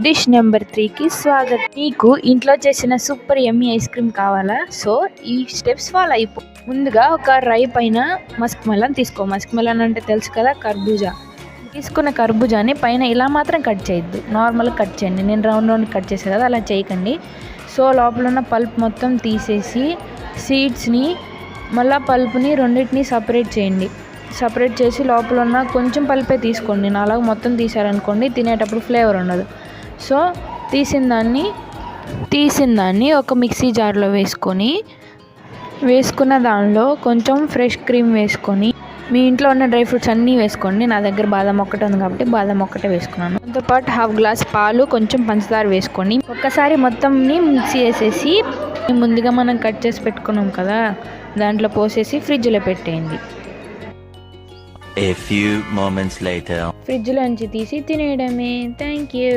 Dish number 3కి స్వాగతం. మీకు ఇంట్లో చేసిన సూపర్ యమ్మీ ఐస్ క్రీమ్ కావాలా? సో ఈ స్టెప్స్ ఫాలో అయిపో. ముందుగా ఒక రైప్ అయిన మస్క్ మెలన్ తీసుకో. మస్క్ మెలన్ అంటే తెలుసు కదా, కర్బూజా. తీసుకున్న కర్బూజాని పైన ఇలా మాత్రం కట్ చేయొద్దు, నార్మల్గా కట్ చేయండి. నేను రౌండ్ కట్ చేసాను కదా, అలా చేయకండి. సో లోపల ఉన్న పల్ప్ మొత్తం తీసేసి సీడ్స్ని మళ్ళీ పల్ప్ని రెండింటిని సపరేట్ చేయండి. సపరేట్ చేసి లోపల ఉన్న కొంచెం పల్పే తీసుకోండి. నాలాగా మొత్తం తీసారనుకోండి తినేటప్పుడు ఫ్లేవర్ ఉండదు. సో తీసిన దాన్ని ఒక మిక్సీ జార్లో వేసుకున్న దానిలో కొంచెం ఫ్రెష్ క్రీమ్ వేసుకొని మీ ఇంట్లో ఉన్న డ్రై ఫ్రూట్స్ అన్నీ వేసుకోండి. నా దగ్గర బాదం ఒక్కటే ఉంది కాబట్టి బాదం ఒక్కటే వేసుకున్నాను. దాంతోపాటు హాఫ్ గ్లాస్ పాలు, కొంచెం పంచదార వేసుకొని ఒక్కసారి మొత్తంని మిక్సీ వేసేసి ముందుగా మనం కట్ చేసి పెట్టుకున్నాం కదా, దాంట్లో పోసేసి ఫ్రిడ్జ్లో పెట్టేయండి. A few moments later. ఫ్రిడ్జ్లోంచి తీసి తినేయడమే. Thank you.